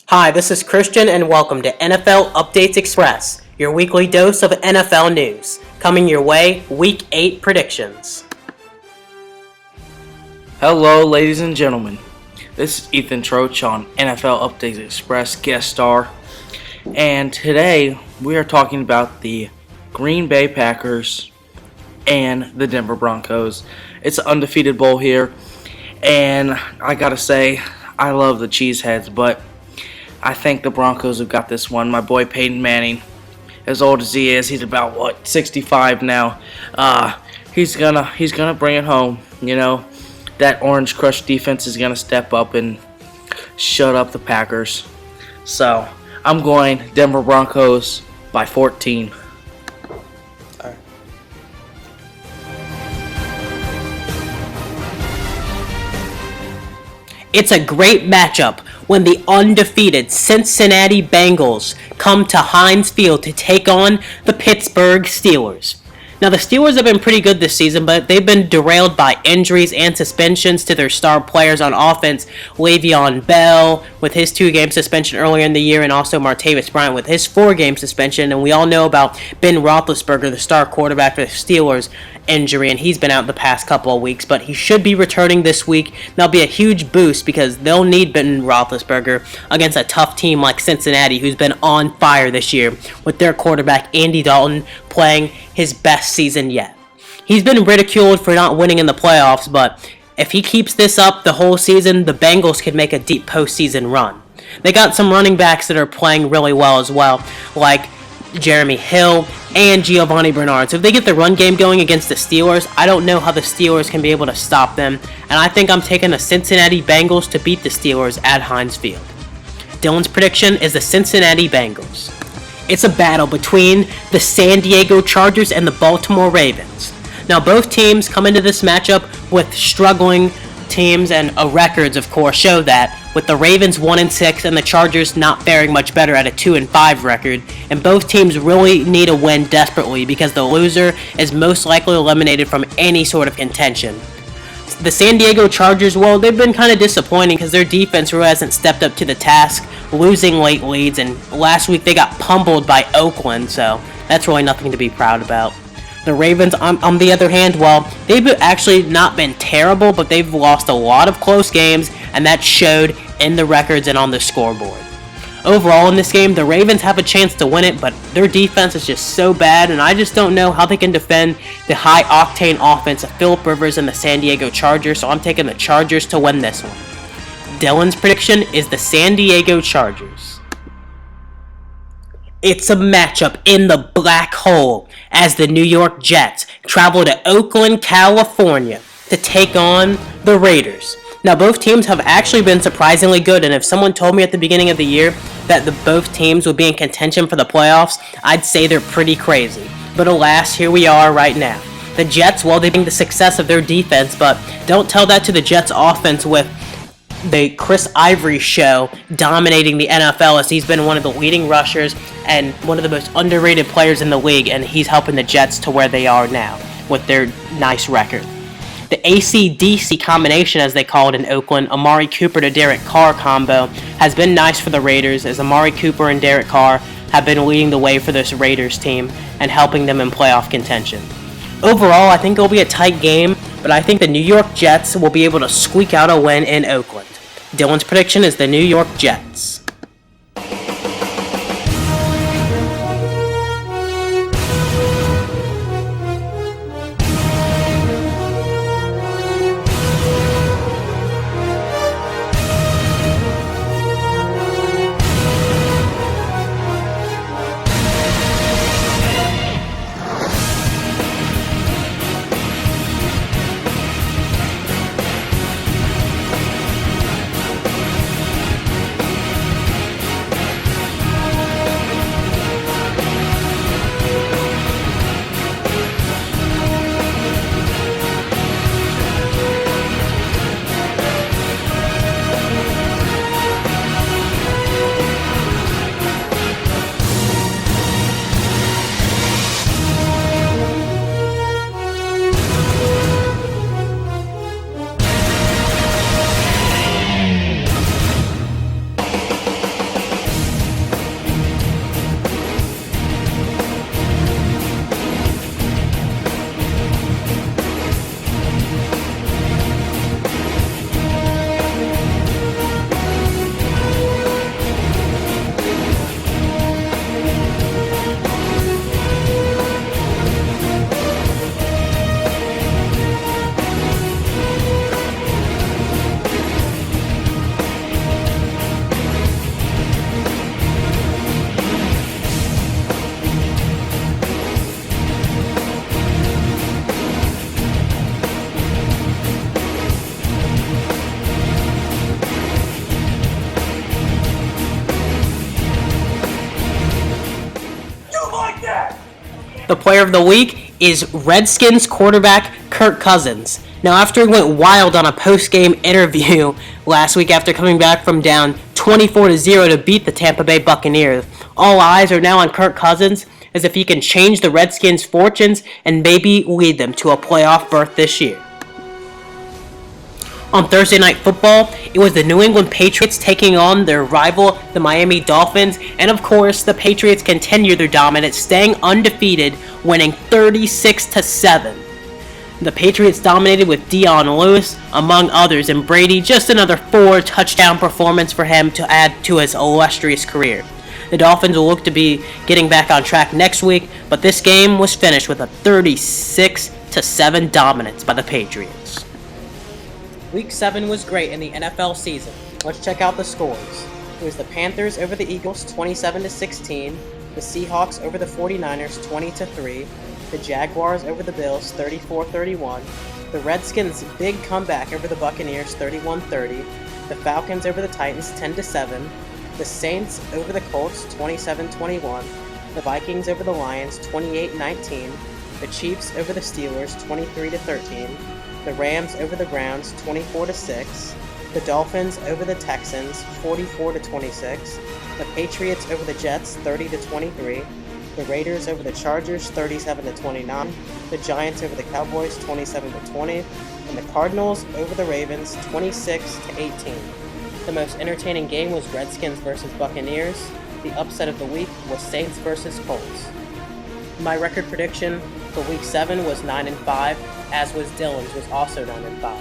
Hi, this is Christian, and welcome to NFL Updates Express, your weekly dose of NFL news. Coming your way, Week 8 predictions. Hello, ladies and gentlemen. This is Ethan Troach on NFL Updates Express guest star, and today we are talking about the Green Bay Packers and the Denver Broncos. It's an undefeated bowl here, and I gotta say, I love the Cheeseheads, but I think the Broncos have got this one. My boy Peyton Manning, as old as he is, he's about 65 now. He's gonna bring it home. You know, that Orange Crush defense is gonna step up and shut up the Packers. So I'm going Denver Broncos by 14. It's a great matchup when the undefeated Cincinnati Bengals come to Heinz Field to take on the Pittsburgh Steelers. Now, the Steelers have been pretty good this season, but they've been derailed by injuries and suspensions to their star players on offense. Le'Veon Bell with his 2-game suspension earlier in the year, and also Martavis Bryant with his 4-game suspension. And we all know about Ben Roethlisberger, the star quarterback for the Steelers, injury, and he's been out the past couple of weeks, but he should be returning this week. That'll be a huge boost because they'll need Ben Roethlisberger against a tough team like Cincinnati, who's been on fire this year with their quarterback Andy Dalton playing his best season yet. He's been ridiculed for not winning in the playoffs, but if he keeps this up the whole season, the Bengals could make a deep postseason run. They got some running backs that are playing really well as well, like Jeremy Hill and Giovanni Bernard. So if they get the run game going against the Steelers, I don't know how the Steelers can be able to stop them. And I think I'm taking the Cincinnati Bengals to beat the Steelers at Heinz Field. Dylan's prediction is the Cincinnati Bengals. It's a battle between the San Diego Chargers and the Baltimore Ravens. Now, both teams come into this matchup with struggling teams, and records, of course, show that, with the Ravens 1-6 and the Chargers not faring much better at a 2-5 record. And both teams really need a win desperately because the loser is most likely eliminated from any sort of contention. The San Diego Chargers, well, they've been kind of disappointing because their defense really hasn't stepped up to the task, losing late leads, and last week they got pummeled by Oakland, so that's really nothing to be proud about. The Ravens, on the other hand, well, they've actually not been terrible, but they've lost a lot of close games, and that showed in the records and on the scoreboard. Overall in this game, the Ravens have a chance to win it, but their defense is just so bad, and I just don't know how they can defend the high-octane offense of Phillip Rivers and the San Diego Chargers, so I'm taking the Chargers to win this one. Dylan's prediction is the San Diego Chargers. It's a matchup in the black hole as the New York Jets travel to Oakland, California to take on the Raiders. Now, both teams have actually been surprisingly good, and if someone told me at the beginning of the year that both teams would be in contention for the playoffs, I'd say they're pretty crazy. But alas, here we are right now. The Jets, well, they bring the success of their defense, but don't tell that to the Jets' offense with the Chris Ivory show dominating the NFL, as he's been one of the leading rushers and one of the most underrated players in the league, and he's helping the Jets to where they are now with their nice record. The AC/DC combination, as they call it in Oakland, Amari Cooper to Derek Carr combo, has been nice for the Raiders, as Amari Cooper and Derek Carr have been leading the way for this Raiders team and helping them in playoff contention. Overall, I think it'll be a tight game, but I think the New York Jets will be able to squeak out a win in Oakland. Dylan's prediction is the New York Jets. The player of the week is Redskins quarterback Kirk Cousins. Now, after he went wild on a post-game interview last week after coming back from down 24-0 to beat the Tampa Bay Buccaneers, all eyes are now on Kirk Cousins as if he can change the Redskins' fortunes and maybe lead them to a playoff berth this year. On Thursday Night Football, it was the New England Patriots taking on their rival, the Miami Dolphins, and of course, the Patriots continue their dominance, staying undefeated, winning 36-7. The Patriots dominated with Dion Lewis, among others, and Brady, just another 4-touchdown performance for him to add to his illustrious career. The Dolphins will look to be getting back on track next week, but this game was finished with a 36-7 dominance by the Patriots. Week 7 was great in the NFL season. Let's check out the scores. It was the Panthers over the Eagles 27-16, the Seahawks over the 49ers 20-3, the Jaguars over the Bills 34-31, the Redskins' big comeback over the Buccaneers 31-30, the Falcons over the Titans 10-7, the Saints over the Colts 27-21, the Vikings over the Lions 28-19, the Chiefs over the Steelers 23-13, the Rams over the Browns 24-6, the Dolphins over the Texans 44-26, the Patriots over the Jets 30-23, the Raiders over the Chargers 37-29, the Giants over the Cowboys 27-20, and the Cardinals over the Ravens 26-18. The most entertaining game was Redskins versus Buccaneers. The upset of the week was Saints versus Colts. My record prediction for Week 7 was 9-5, as was Dylan's, was also 9-5.